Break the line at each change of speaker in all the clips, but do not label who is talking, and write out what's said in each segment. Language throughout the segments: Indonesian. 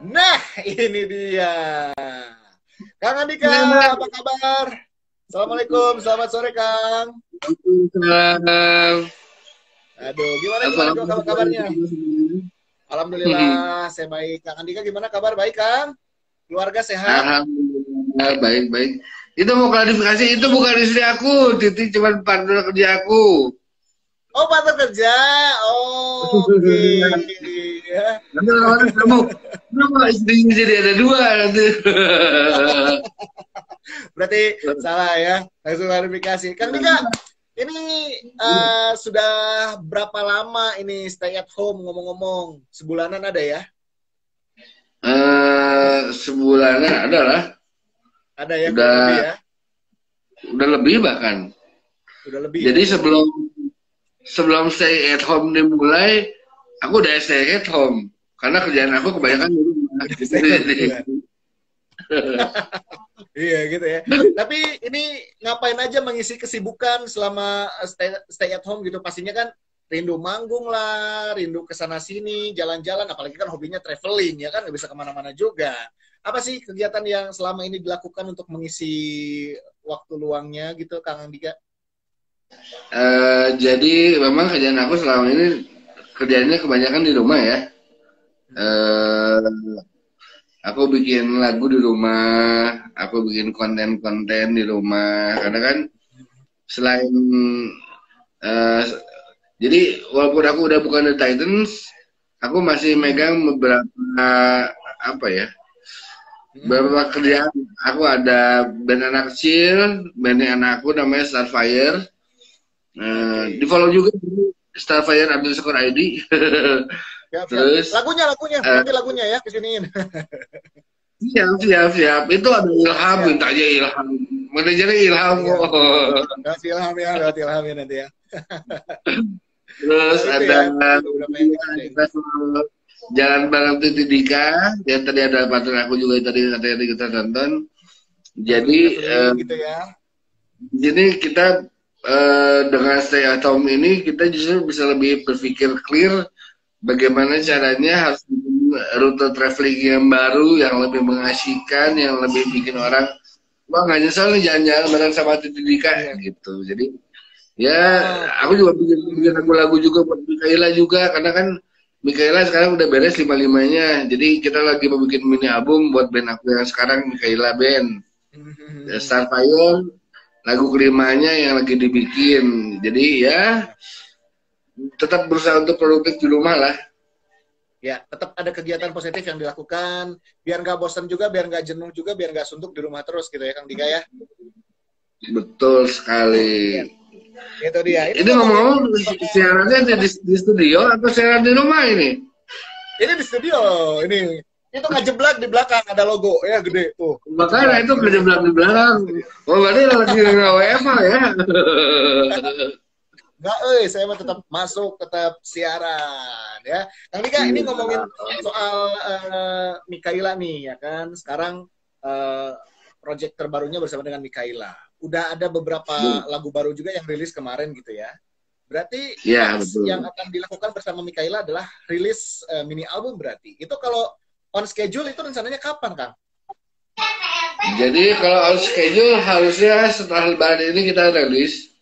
Nah, ini dia. Kang Andika, apa kabar? Assalamualaikum, selamat sore Kang. Aduh, gimana kabarnya? Alhamdulillah, saya baik. Kang Andika gimana kabar? Baik Kang? Keluarga sehat?
Alhamdulillah, baik. Itu mau klarifikasi, itu bukan istri aku, Titi cuma partner kerja aku.
Oh, partner kerja. Oke. Ya.
Nanti orang kamu istrinya jadi ada dua nanti.
Berarti salah ya, langsung klarifikasi. Kang Dika, ini sudah berapa lama ini stay at home ngomong-ngomong? Sebulanan ada ya?
Sebulanan ada lah.
Ada ya, udah lebih ya?
Udah lebih bahkan.
Udah lebih.
Jadi ya? sebelum stay at home dimulai, aku udah stay at home karena kerjaan aku kebanyakan di rumah.
Iya gitu ya. Tapi ini ngapain aja mengisi kesibukan selama stay at home gitu? Pastinya kan rindu manggung lah, rindu kesana sini, jalan-jalan. Apalagi kan hobinya traveling ya kan, nggak bisa kemana-mana juga. Apa sih kegiatan yang selama ini dilakukan untuk mengisi waktu luangnya gitu, Kang Andika?
Jadi memang kerjaan aku selama ini kerjanya kebanyakan di rumah ya. Aku bikin lagu di rumah, aku bikin konten-konten di rumah. Karena kan selain jadi walaupun aku udah bukan The Titans, aku masih megang beberapa beberapa kerjaan. Aku ada band anak kecil, bandnya anakku namanya Starfire. Di follow juga Starfire_ID. Terus
lagunya nanti lagunya ya kesiniin.
Siap. Itu ada Ilham, minta aja Ilham. Manajernya Ilham kok.
Kasih Ilham ya nanti ya.
Terus ada kita jalan bareng Titi Dika, yang tadi ada partner aku juga tadi kita tonton. Jadi
gitu ya.
Jadi kita dengan stay at home ini kita justru bisa lebih berpikir clear bagaimana caranya harus bikin rute traveling yang baru, yang lebih mengasihkan, yang lebih bikin orang wah nggak nyesel nih jalan-jalan bareng sama Titi Dika gitu. Jadi ya aku juga bikin lagu-lagu juga buat Mikaela juga, karena kan Mikaela sekarang udah beres 5-5-nya. Jadi kita lagi mau bikin mini album buat band aku yang sekarang, Mikaela Band. Starfire lagu kelimanya yang lagi dibikin. Jadi ya tetap berusaha untuk produktif di rumah lah.
Ya, tetap ada kegiatan positif yang dilakukan, biar nggak bosan juga, biar nggak jenuh juga, biar nggak suntuk di rumah terus gitu ya, Kang Dika ya.
Betul sekali.
Ya. Itu dia.
Ini ngomong-ngomong siarannya di studio atau siaran di rumah ini?
Ini di studio. Ini itu ngejeblak di belakang ada logo ya gede tuh.
Makanya itu ngejeblak di belakang. Oh berarti lagi WFH ya?
Enggak, saya mah tetap masuk, tetap siaran ya. Kang Dika, ini ngomongin soal Mikaela nih ya kan. Sekarang project terbarunya bersama dengan Mikaela. Udah ada beberapa lagu baru juga yang rilis kemarin gitu ya. Berarti yang akan dilakukan bersama Mikaela adalah rilis mini album berarti. Itu kalau on schedule itu rencananya kapan, Kang?
Jadi kalau on schedule harusnya setelah lebaran ini kita rilis.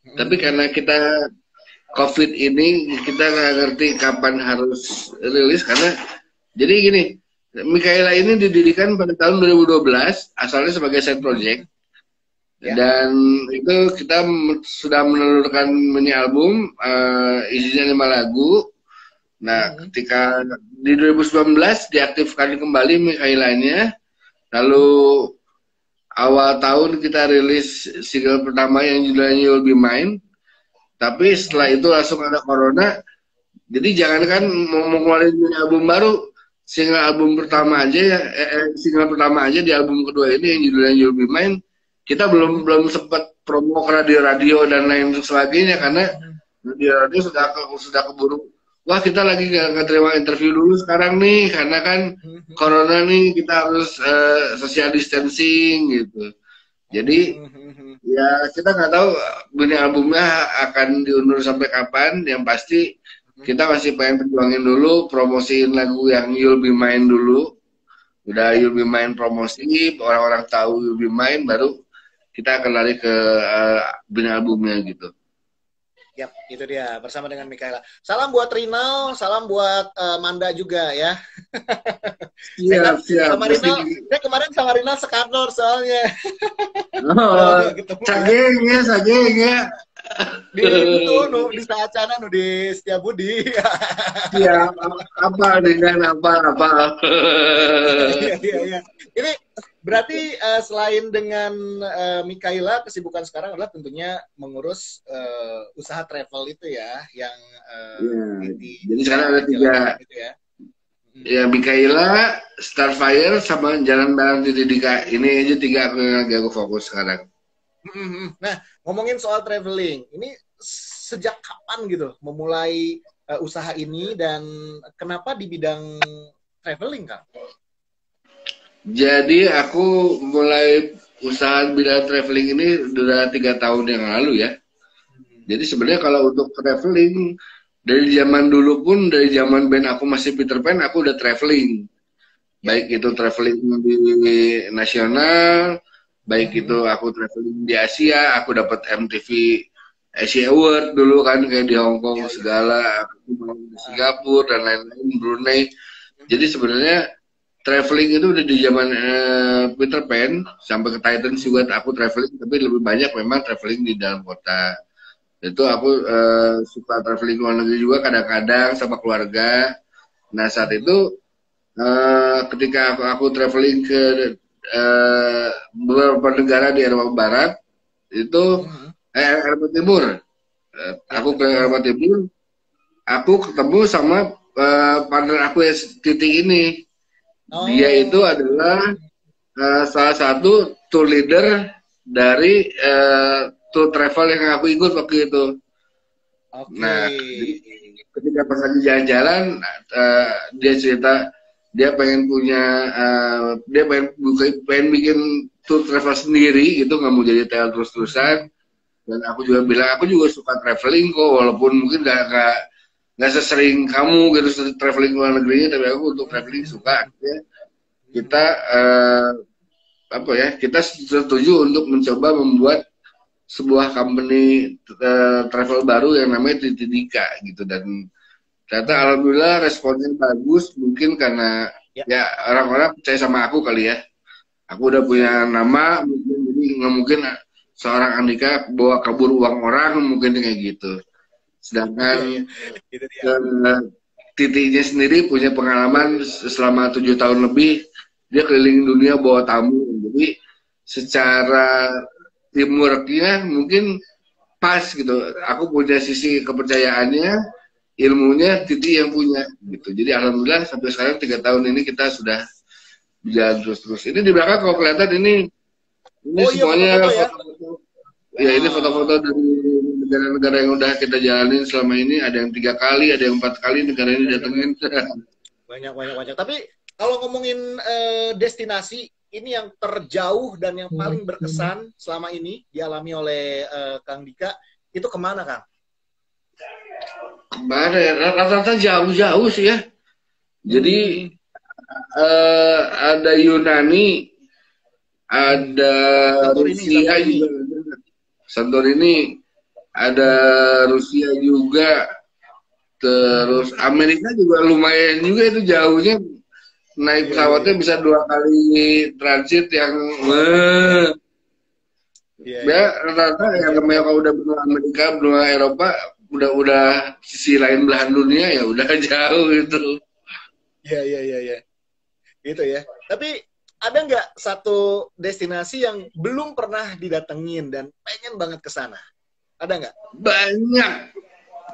Tapi karena kita COVID ini kita nggak ngerti kapan harus rilis, karena jadi gini, Mikaela ini didirikan pada tahun 2012 asalnya sebagai side project. Dan itu kita sudah menelurkan mini album, isinya 5 lagu. Nah, ketika di 2019 diaktifkan kembali Mikaelanya, lalu awal tahun kita rilis single pertama yang judulnya You'll Be Mine. Tapi setelah itu langsung ada corona. Jadi jangankan mau ngeluarin mini album baru, single pertama aja di album kedua ini yang judulnya You'll Be Mine, kita belum sempat promo ke radio-radio dan lain sebagainya, karena radio sudah keburu. Wah, kita lagi nggak terima interview dulu sekarang nih, karena kan corona nih, kita harus social distancing gitu. Jadi ya kita nggak tahu mini albumnya akan diundur sampai kapan. Yang pasti Kita masih pengen perjuangin dulu, promosiin lagu yang You'll Be Mine dulu. Udah You'll Be Mine promosi, orang-orang tahu You'll Be Mine, baru kita akan lari ke bin albumnya gitu.
Yap, itu dia bersama dengan Mikaela. Salam buat Rinal, salam buat Manda juga ya.
Siap, siap.
Sama Rinal, saya kemarin sama Rinal sekantor soalnya.
Sagengnya.
Di itu, di Saacana, di Setiabudi.
Iya, apa dengan apa.
Iya. Ini berarti selain dengan Mikaela, kesibukan sekarang adalah tentunya mengurus usaha travel itu ya, yang
jadi sekarang ada 3 gitu ya. Ya, Mikaela, Starfire, sama Jalan Barang Didika. Ini aja 3 aku yang lagi aku fokus sekarang.
Nah, ngomongin soal traveling, ini sejak kapan gitu memulai usaha ini dan kenapa di bidang traveling, Kang?
Jadi aku mulai usaha bidang traveling ini udah 3 tahun yang lalu ya. Jadi sebenarnya kalau untuk traveling dari zaman dulu pun, dari zaman band aku masih Peter Pan, aku udah traveling. Baik itu traveling di nasional, baik itu aku traveling di Asia, aku dapat MTV Asia Award dulu kan, kayak di Hong Kong segala, aku di Singapura dan lain-lain, Brunei. Jadi sebenarnya traveling itu udah di zaman Peter Pan sampai ke Titan juga aku traveling, tapi lebih banyak memang traveling di dalam kota. Itu aku suka traveling luar negeri juga kadang-kadang sama keluarga. Nah saat itu ketika aku traveling ke beberapa negara di Eropa Barat itu Eropa Timur, aku ke Eropa Timur, aku ketemu sama partner aku yang titik ini. Dia itu adalah salah satu tour leader dari tour travel yang aku ikut waktu itu. Nah, ketika pas lagi jalan-jalan, dia cerita dia pengen punya, dia pengen bikin tour travel sendiri gitu, nggak mau jadi tel terus-terusan. Dan aku juga bilang, aku juga suka traveling kok, walaupun mungkin nggak sesering kamu gitu traveling luar negerinya, tapi aku untuk traveling suka. Ya. Kita kita setuju untuk mencoba membuat sebuah company travel baru yang namanya Tidika gitu, dan ternyata alhamdulillah responnya bagus, mungkin karena ya orang-orang percaya sama aku kali ya. Aku udah punya nama, jadi nggak mungkin seorang Andika bawa kabur uang orang, mungkin kayak gitu. Sedangkan Titinya sendiri punya pengalaman selama 7 tahun lebih, dia keliling dunia bawa tamu, jadi secara teamworknya mungkin pas gitu. Aku punya sisi kepercayaannya, ilmunya Titi yang punya gitu. Jadi alhamdulillah sampai sekarang 3 tahun ini kita sudah berjalan terus-terus. Ini di belakang kalau kelihatan ini semuanya foto-foto. Ya ini foto-foto dari negara-negara yang udah kita jalanin selama ini. Ada yang 3 kali, ada yang 4 kali negara ini datengin.
Banyak. Tapi kalau ngomongin destinasi, ini yang terjauh dan yang paling berkesan selama ini dialami oleh Kang Dika, itu kemana, Kang?
Kemana ya? Rata-rata jauh-jauh sih ya. Jadi ada Yunani, ada Rusia juga, Santorini, ada Rusia juga, terus Amerika juga lumayan juga, itu jauhnya. Naik pesawatnya bisa 2 kali transit yang ya rata-rata yang namanya kalau udah benua Amerika, benua Eropa, udah sisi lain belahan dunia ya udah jauh itu.
Iya. Gitu ya. Tapi ada nggak satu destinasi yang belum pernah didatengin dan pengen banget ke sana? Ada nggak?
Banyak.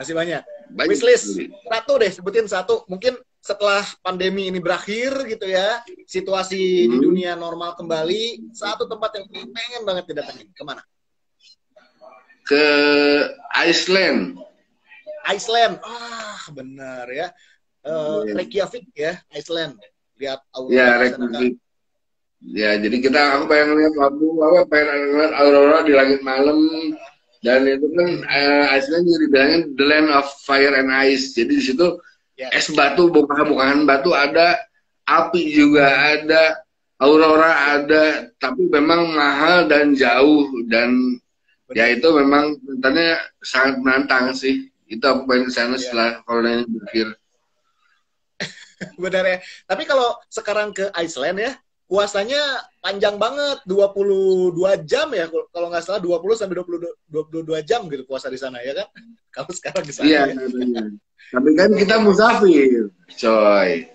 Masih banyak. Wishlist 1 deh, sebutin 1. Mungkin setelah pandemi ini berakhir gitu ya, situasi di dunia normal kembali, 1 tempat yang pengen banget didatengin, kemana?
Ke Iceland.
Benar ya. Reykjavik ya, Iceland. Lihat aurora.
Ya, Reykjavik. Ya, jadi aku pengen lihat pengen lihat aurora di langit malam. Dan itu kan Iceland juga dibilangnya the land of fire and ice. Jadi di situ es batu, bukan batu ada, api juga ada, aurora ada, tapi memang mahal dan jauh dan ya itu memang katanya sangat menantang sih. Itu aku pengen ke sana setelah corona ini berakhir.
Benar ya. Tapi kalau sekarang ke Iceland ya, puasanya panjang banget, 22 jam ya, kalau nggak salah 20 sampai 22 jam gitu puasa di sana ya kan? Kalau sekarang di sana
iya,
ya.
Tapi kan kita musafir, coy.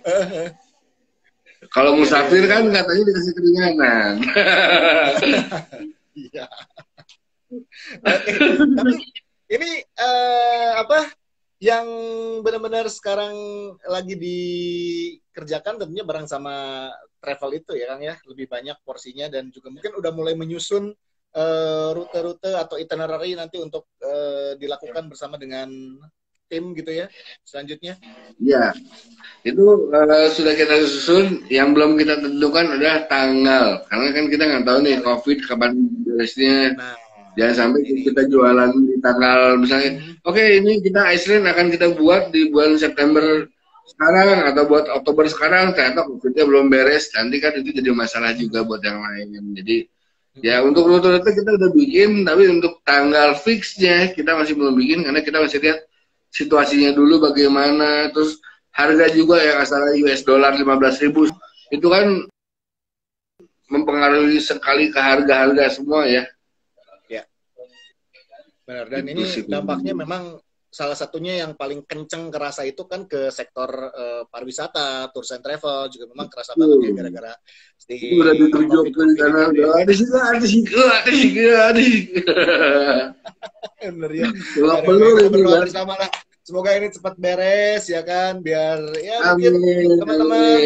Kalau musafir kan katanya dikasih keringanan.
Iya. Tapi ini apa yang benar-benar sekarang lagi dikerjakan tentunya bareng sama travel itu ya Kang ya, lebih banyak porsinya dan juga mungkin udah mulai menyusun rute-rute atau itinerary nanti untuk dilakukan bersama dengan tim gitu ya selanjutnya.
Ya, itu sudah kita susun. Yang belum kita tentukan adalah tanggal, karena kan kita nggak tahu nih COVID kapan beresnya.
Nah,
jangan sampai kita jualan di tanggal misalnya, oke, ini kita Iceland akan kita buat di bulan September sekarang atau buat Oktober sekarang, ternyata COVID-nya belum beres, nanti kan itu jadi masalah juga buat yang lain. Jadi ya untuk rute-rute kita udah bikin, tapi untuk tanggal fixnya kita masih belum bikin karena kita masih lihat situasinya dulu bagaimana, terus harga juga yang asalnya US dollar 15.000 itu kan mempengaruhi sekali ke harga-harga semua ya.
Benar, dan ini dampaknya memang salah satunya yang paling kenceng kerasa itu kan ke sektor pariwisata, tours and travel juga memang kerasa banget ya gara-gara
itu udah ditunjukin karena ada sih.
Bener ya.
Perlu
berdoa bersama lah. Semoga ini cepat beres ya kan, biar ya mungkin teman-teman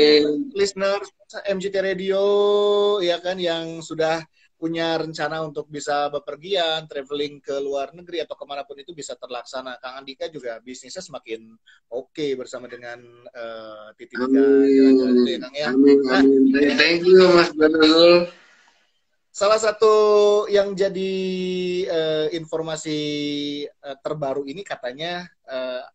listener MGT Radio ya kan yang sudah punya rencana untuk bisa bepergian, traveling ke luar negeri atau kemanapun itu bisa terlaksana. Kang Andika juga bisnisnya semakin oke bersama dengan Titi Dika jalan-jalan itu ya Kang ya.
Amin. Thank you Mas Badrul.
Salah satu yang jadi informasi terbaru ini katanya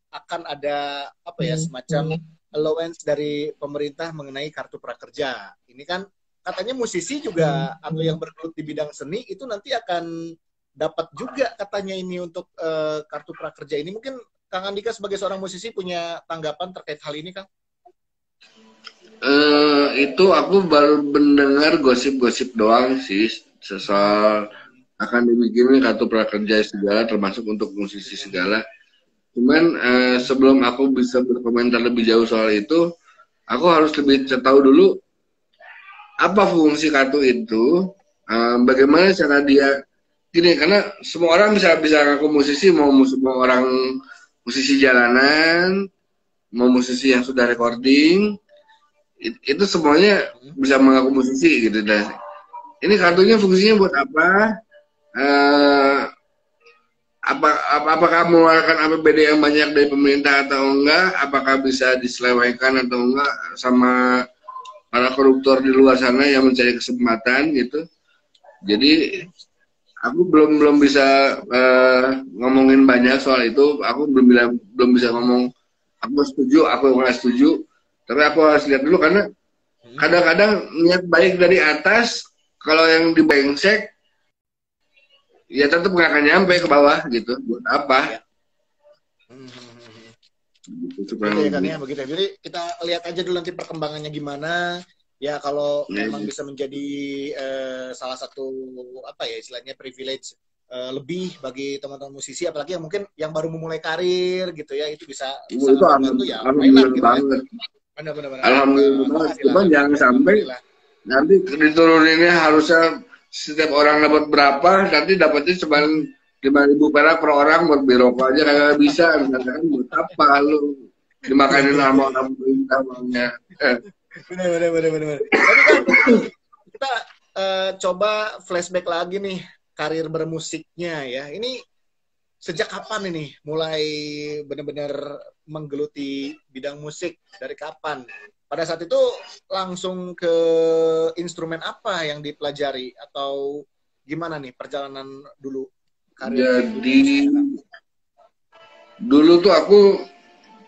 akan ada apa ya semacam allowance dari pemerintah mengenai kartu prakerja. Ini kan katanya musisi juga atau yang bergelut di bidang seni itu nanti akan dapat juga katanya ini untuk kartu prakerja ini. Mungkin Kang Andika sebagai seorang musisi punya tanggapan terkait hal ini, Kang?
Itu aku baru mendengar gosip-gosip doang sih soal akan dibikin kartu prakerja segala termasuk untuk musisi segala. Cuman sebelum aku bisa berkomentar lebih jauh soal itu, aku harus lebih tahu dulu apa fungsi kartu itu, bagaimana cara dia gini, karena semua orang bisa ngaku musisi, mau orang musisi jalanan, mau musisi yang sudah recording, itu semuanya bisa mengaku musisi gitu. Dan ini kartunya fungsinya buat apa? Apakah mengeluarkan APBD yang banyak dari pemerintah atau enggak? Apakah bisa diselewengkan atau enggak sama para koruptor di luar sana yang mencari kesempatan gitu. Jadi aku belum bisa ngomongin banyak soal itu. Aku belum bisa ngomong aku setuju, aku nggak setuju. Tapi aku harus lihat dulu karena kadang-kadang niat baik dari atas, kalau yang dibengsek ya tetap nggak akan nyampe ke bawah gitu. Buat apa?
Gitu ya kan ya, begitu. Jadi kita lihat aja dulu nanti perkembangannya gimana. Ya kalau memang bisa menjadi salah satu apa ya istilahnya privilege lebih bagi teman-teman musisi, apalagi yang mungkin yang baru memulai karir gitu ya, itu bisa
itu
membantu ya.
Alhamdulillah gitu banget.
Benar.
Alhamdulillah banget. Cuman jangan sampai nanti dituruninnya harusnya setiap orang dapat berapa, nanti dapatnya cuma 5.000 perak per orang buat biroko aja kagak bisa. Misalkan buat apa lu dimakanin sama orang pemerintah maunya.
Benar. Tapi kan kita coba flashback lagi nih karir bermusiknya ya. Ini sejak kapan ini mulai benar-benar menggeluti bidang musik? Dari kapan? Pada saat itu langsung ke instrumen apa yang dipelajari atau gimana nih perjalanan dulu karir
Jadi dulu tuh aku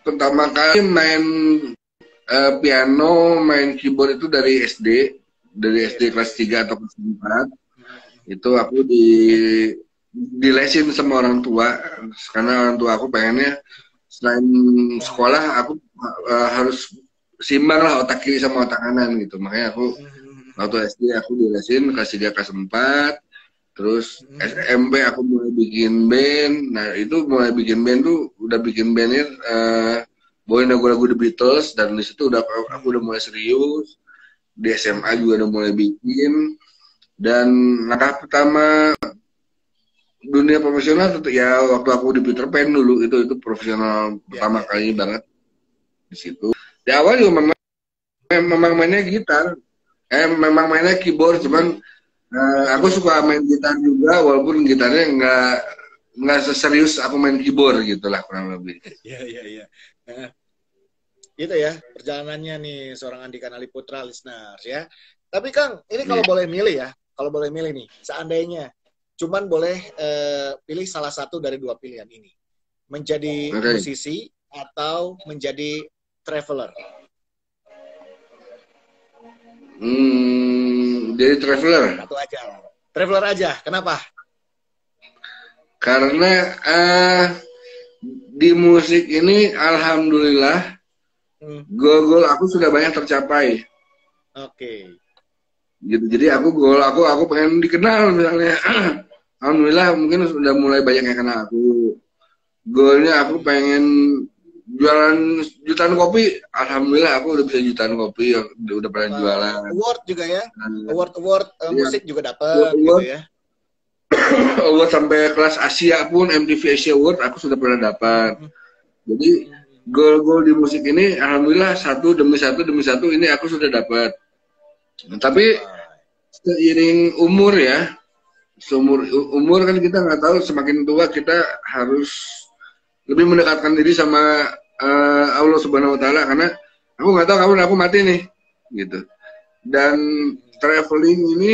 pertama kali main piano, main keyboard itu dari SD kelas 3 atau kelas 4. Itu aku dilesin sama orang tua, karena orang tua aku pengennya selain sekolah aku harus seimbang lah otak kiri sama otak kanan gitu. Makanya aku waktu SD aku dilesin kelas 3 kelas 4. Terus SMP aku mulai bikin band. Nah itu mulai bikin band tuh udah bikin bandnya bawain lagu-lagu The Beatles, dan di situ aku udah mulai serius. Di SMA juga udah mulai bikin. Dan langkah pertama dunia profesional tentu ya waktu aku di Peter Pan dulu, itu profesional pertama kali banget di situ. Di awal juga memang mainnya gitar, memang mainnya keyboard, cuman aku suka main gitar juga, walaupun gitarnya nggak seserius aku main keyboard gitulah kurang lebih.
Iya. Gitu ya perjalanannya nih seorang Andika Naliputra, listeners ya. Tapi Kang, ini kalau boleh milih nih, seandainya cuman boleh pilih salah satu dari dua pilihan ini, menjadi musisi atau menjadi traveler.
Jadi traveler.
Satu aja. Traveler aja. Kenapa?
Karena di musik ini alhamdulillah goal aku sudah banyak tercapai.
Oke.
Gitu. Jadi aku pengen dikenal misalnya. Alhamdulillah mungkin sudah mulai banyak yang kenal aku. Goalnya aku pengen jualan jutaan kopi. Alhamdulillah aku udah bisa jutaan kopi, udah pernah jualan.
Award juga ya. Award musik juga dapat gitu ya.
Award sampai kelas Asia pun, MTV Asia Award aku sudah pernah dapat. Jadi goal di musik ini alhamdulillah satu demi satu ini aku sudah dapat. Tapi seiring umur ya, umur kan kita nggak tahu, semakin tua kita harus lebih mendekatkan diri sama Allah Subhanahu Wa Taala, karena aku nggak tahu kapan aku mati nih, gitu. Dan traveling ini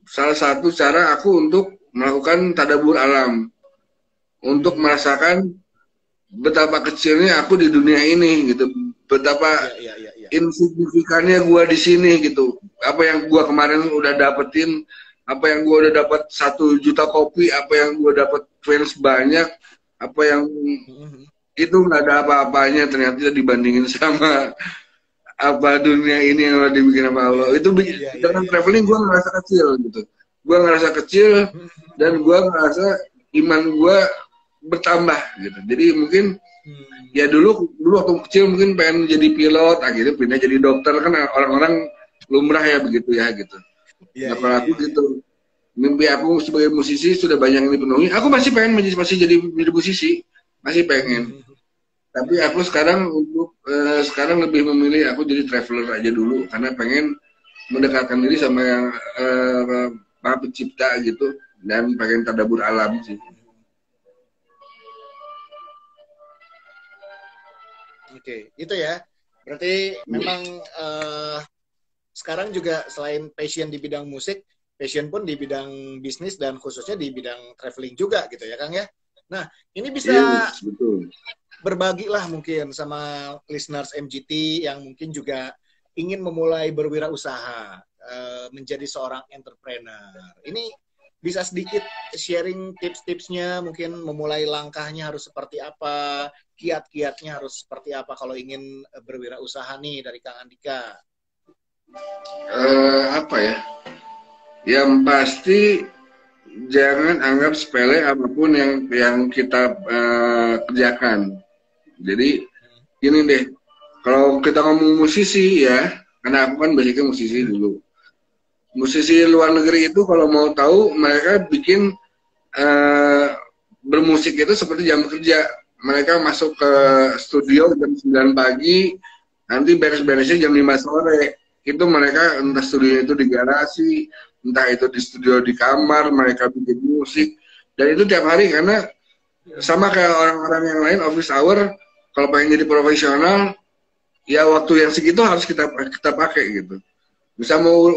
salah satu cara aku untuk melakukan tadabbur alam, untuk merasakan betapa kecilnya aku di dunia ini, gitu. Betapa insignifikannya gue di sini, gitu. Apa yang gue kemarin udah dapetin, apa yang gue udah dapat 1 juta kopi, apa yang gue dapat fans banyak, apa yang itu nggak ada apa-apanya ternyata dibandingin sama apa dunia ini yang udah dibikin sama Allah. Itu dengan traveling gue ngerasa kecil, gitu. Gue ngerasa kecil dan gue ngerasa iman gue bertambah, gitu. Jadi mungkin ya dulu waktu kecil mungkin pengen jadi pilot, akhirnya pindah jadi dokter, kan orang-orang lumrah ya begitu ya, gitu. Nah, kalau aku gitu, mimpi aku sebagai musisi sudah banyak yang dipenuhi. Aku masih pengen masih jadi musisi, masih pengen. Tapi aku sekarang sekarang lebih memilih aku jadi traveler aja dulu, karena pengen mendekatkan diri sama yang para pencipta gitu, dan pengen tadabbur alam sih.
Oke, itu ya. Berarti memang sekarang juga selain passion di bidang musik, passion pun di bidang bisnis dan khususnya di bidang traveling juga gitu ya Kang ya. Nah, ini bisa berbagi lah mungkin sama listeners MGT yang mungkin juga ingin memulai berwirausaha, menjadi seorang entrepreneur. Ini bisa sedikit sharing tips-tipsnya, mungkin memulai langkahnya harus seperti apa, kiat-kiatnya harus seperti apa kalau ingin berwirausaha nih dari Kang Andika.
Apa ya? Yang pasti jangan anggap sepele apapun yang kita kerjakan. Jadi gini deh, kalau kita ngomong musisi ya, karena aku kan basicnya musisi dulu. Musisi luar negeri itu kalau mau tahu, mereka bikin bermusik itu seperti jam kerja. Mereka masuk ke studio jam 9 pagi, nanti beres-beresnya jam 5 sore. Itu mereka entah studio itu di garasi, entah itu di studio di kamar, mereka bikin musik. Dan itu tiap hari, karena sama kayak orang-orang yang lain, office hour, kalau pengen jadi profesional, ya waktu yang segitu harus kita pakai gitu. Bisa mau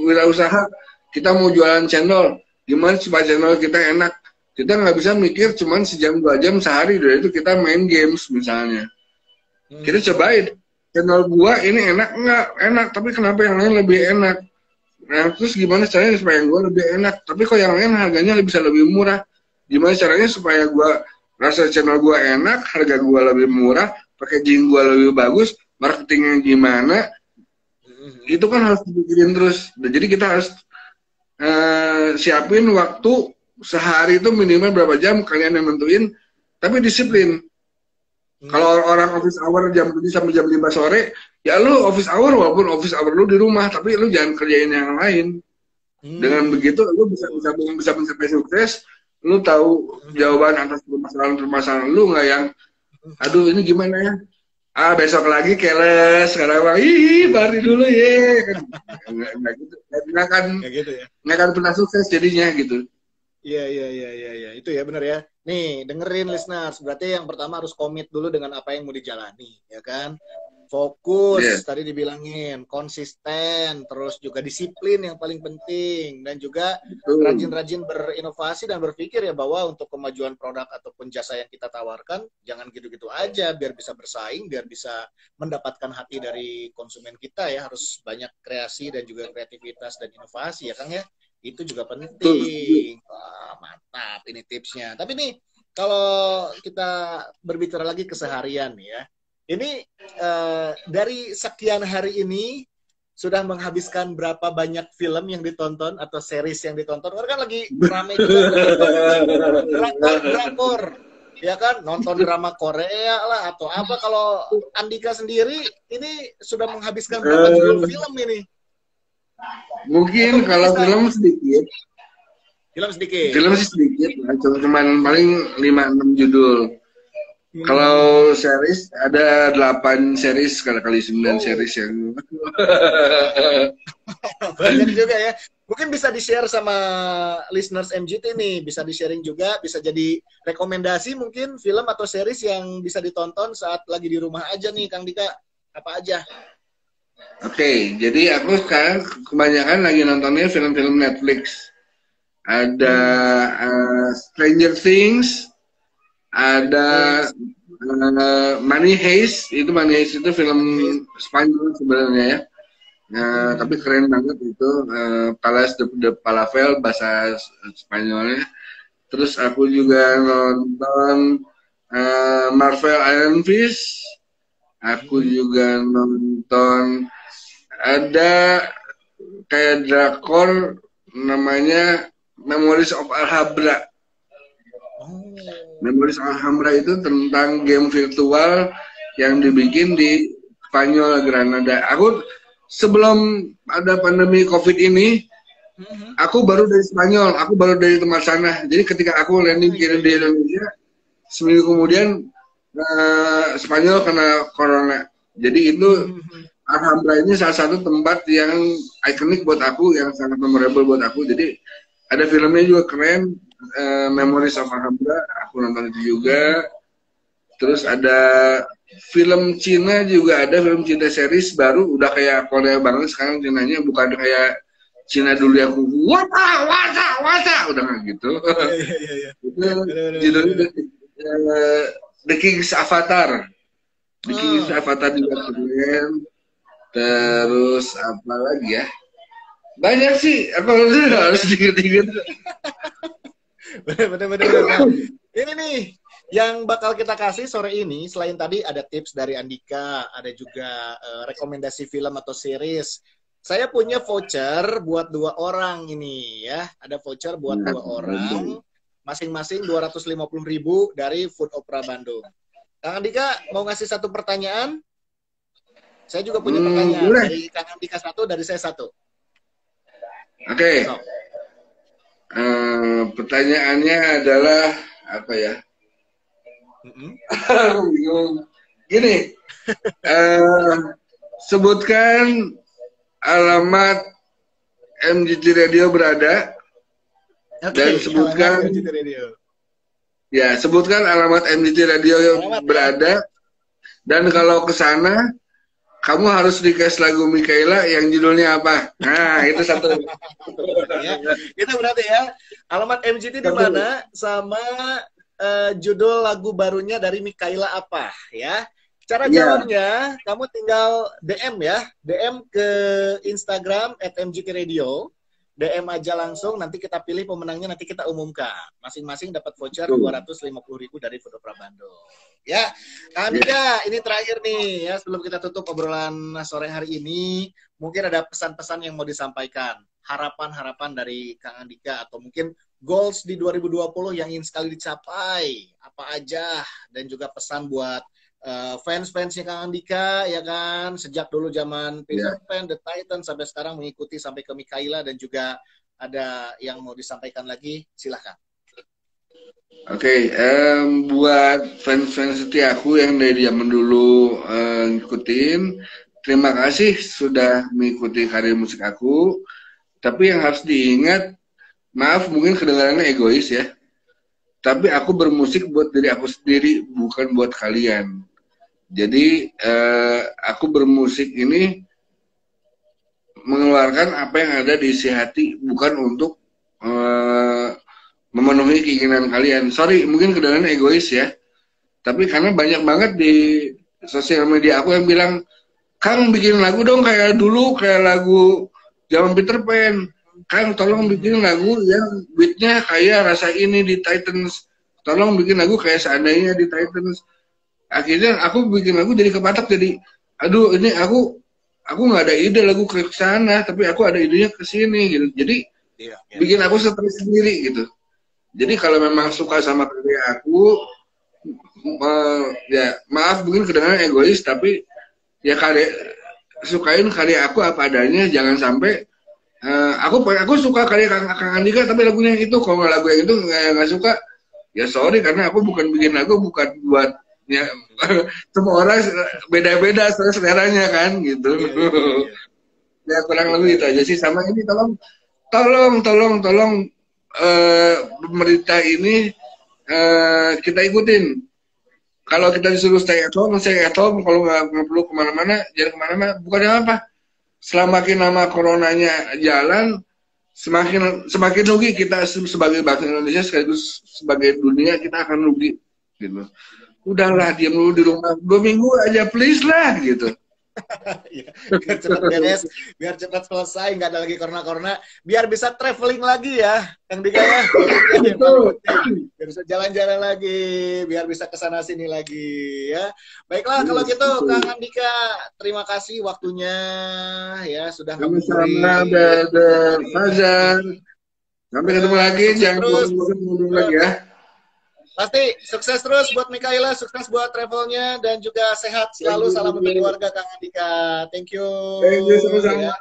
wirausaha, kita mau jualan channel, gimana supaya channel kita enak? Kita nggak bisa mikir cuman sejam 2 jam sehari, dari itu kita main games misalnya. Kita cobain, channel gua ini enak nggak? Enak, tapi kenapa yang lain lebih enak? Nah, terus gimana caranya supaya yang gua lebih enak? Tapi kok yang lain harganya bisa lebih murah? Gimana caranya supaya gua rasa channel gua enak, harga gua lebih murah, packaging gua lebih bagus, marketingnya gimana? Itu kan harus dipikirin terus. Jadi kita harus siapin waktu sehari itu minimal berapa jam kalian yang nentuin, tapi disiplin. Kalau orang office hour jam 7 sampai jam 5 sore, ya lu office hour walaupun office hour lu di rumah, tapi lu jangan kerjain yang lain. Dengan begitu lu bisa mencapai sukses, lu tahu jawaban atas permasalahan lu, nggak yang aduh ini gimana ya? Besok lagi keles, sekarang baru dulu ya. Nggak gitu. Nggak akan pernah sukses jadinya gitu.
Iya. Itu ya benar ya. Nih, dengerin listeners. Berarti yang pertama harus komit dulu dengan apa yang mau dijalani, ya kan? Fokus, tadi dibilangin, konsisten, terus juga disiplin yang paling penting, dan juga rajin-rajin berinovasi dan berpikir ya bahwa untuk kemajuan produk ataupun jasa yang kita tawarkan, jangan gitu-gitu aja, biar bisa bersaing, biar bisa mendapatkan hati dari konsumen kita ya, harus banyak kreasi dan juga kreativitas dan inovasi ya Kang ya. Itu juga penting. Wah, mantap ini tipsnya. Tapi nih, kalau kita berbicara lagi keseharian ya, ini dari sekian hari ini sudah menghabiskan berapa banyak film yang ditonton atau series yang ditonton? Karena kan lagi ramai juga drakor, ya kan? Nonton drama Korea lah atau apa. Kalau Andika sendiri ini sudah menghabiskan berapa judul film ini?
Mungkin kalau film sedikit.
Film
sih sedikit, cuman paling 5-6 judul. Kalau series ada 8 series kali 9 series yang
banyak juga ya. Mungkin bisa di-share sama listeners MGT nih, bisa di-sharing juga, bisa jadi rekomendasi mungkin film atau series yang bisa ditonton saat lagi di rumah aja nih Kang Dika. Apa aja?
Oke, jadi aku sekarang kebanyakan lagi nontonnya film-film Netflix. Ada Stranger Things, ada Money Heist. Money Heist itu film Spanyol sebenarnya ya. Tapi keren banget itu, Palace de Falafel bahasa Spanyolnya. Terus aku juga nonton Marvel Iron Fist. Aku juga nonton ada kayak drakor namanya Memories of Alhambra. Memories of Alhambra itu tentang game virtual yang dibikin di Spanyol, Granada. Aku sebelum ada pandemi COVID ini, aku baru dari Spanyol, aku baru dari tempat sana. Jadi ketika aku landing di Indonesia, seminggu kemudian Spanyol kena corona. Jadi itu Alhambra ini salah satu tempat yang ikonik buat aku, yang sangat memorable buat aku. Jadi ada filmnya juga keren, Memories of Alhambra, aku nonton itu juga. Terus ada film Cina juga, ada film Cina series baru, udah kayak Korea banget sekarang Cinanya, bukan kayak Cina dulu yang wasa, udah nggak gitu. Itu judulnya The King's Avatar. The King's Avatar juga keren. Terus apa lagi ya? Banyak sih. Aku harus dikit-dikit.
Bener. Ini nih yang bakal kita kasih sore ini. Selain tadi ada tips dari Andika, ada juga rekomendasi film atau series. Saya punya voucher buat 2 orang ini ya. Ada voucher buat 2 orang. Masing-masing 250.000 dari Food Opera Bandung. Kang Andika mau ngasih 1 pertanyaan? Saya juga punya pertanyaan. Boleh. Dari Kang Andika 1, dari saya 1.
Oke. Pertanyaannya adalah apa ya? Bingung. Gini, sebutkan alamat MGT Radio berada. Dan sebutkan sebutkan alamat MGT Radio yang berada, dan kalau ke sana kamu harus request lagu Mikaela yang judulnya apa. Nah, itu satu.
Ya, itu berarti ya. Alamat MGT di mana sama judul lagu barunya dari Mikaela apa ya. Cara jawabnya, kamu tinggal DM ya. DM ke Instagram @mgtradio. DM aja langsung, nanti kita pilih pemenangnya, nanti kita umumkan. Masing-masing dapat voucher 250.000 dari Food Prabando. Ya, Kang Andika, ini terakhir nih ya, sebelum kita tutup obrolan sore hari ini, mungkin ada pesan-pesan yang mau disampaikan, harapan-harapan dari Kang Andika, atau mungkin goals di 2020 yang ingin sekali dicapai, apa aja, dan juga pesan buat fans-fansnya Kang Andika, ya kan, sejak dulu zaman Peter Pan, The Titan, sampai sekarang mengikuti sampai ke Mikaela, dan juga ada yang mau disampaikan lagi, silahkan.
Oke, buat fans-fans setia aku yang dari zaman dulu ngikutin, terima kasih sudah mengikuti karir musik aku. Tapi yang harus diingat, maaf mungkin kedengarannya egois ya, tapi aku bermusik buat diri aku sendiri, bukan buat kalian. Jadi aku bermusik ini mengeluarkan apa yang ada di isi hati, bukan untuk memenuhi keinginan kalian. Sorry, mungkin kedengaran egois ya. Tapi karena banyak banget di sosial media aku yang bilang, Kang bikin lagu dong kayak dulu, kayak lagu zaman Peter Pan. Kang tolong bikin lagu yang beatnya kayak Rasa Ini di Titans. Tolong bikin lagu kayak Seandainya di Titans. Akhirnya aku bikin lagu jadi kepatok, jadi aduh ini aku nggak ada ide lagu ke sana, tapi aku ada idenya ke sini gitu. Jadi bikin aku stres sendiri gitu. Jadi kalau memang suka sama karya aku, ya maaf mungkin kedengaran egois, tapi ya sukain karya aku apa adanya, jangan sampai aku suka karya Kang Andika tapi lagunya itu, kalau nggak lagu yang itu nggak suka, ya sorry, karena aku bukan bikin lagu bukan buat ya semua orang beda-beda seleranya kan gitu. Ya kurang lebih itu aja sih. Sama ini tolong pemerintah ini kita ikutin. Kalau kita disuruh stay at home. Kalau nggak perlu kemana-mana, jangan kemana-mana. Bukannya apa? Semakin lama coronanya jalan, semakin rugi kita sebagai bangsa Indonesia, sekaligus sebagai dunia, kita akan rugi gitu. Udahlah, diam dulu di rumah 2 minggu aja please lah gitu.
Biar cepat beres, biar cepat selesai, nggak ada lagi corona, biar bisa traveling lagi ya, yang dikaya, biar bisa jalan-jalan lagi, biar bisa kesana sini lagi ya. Baiklah kalau gitu, Kang Andika, terima kasih waktunya ya, sudah
sama-sama Fajar. Sampai ketemu lagi, jangan bosan lagi ya.
Pasti sukses terus buat Mikaela, sukses buat travelnya, dan juga sehat selalu. Salam untuk keluarga Kang Andika. Thank you.
Sama-sama.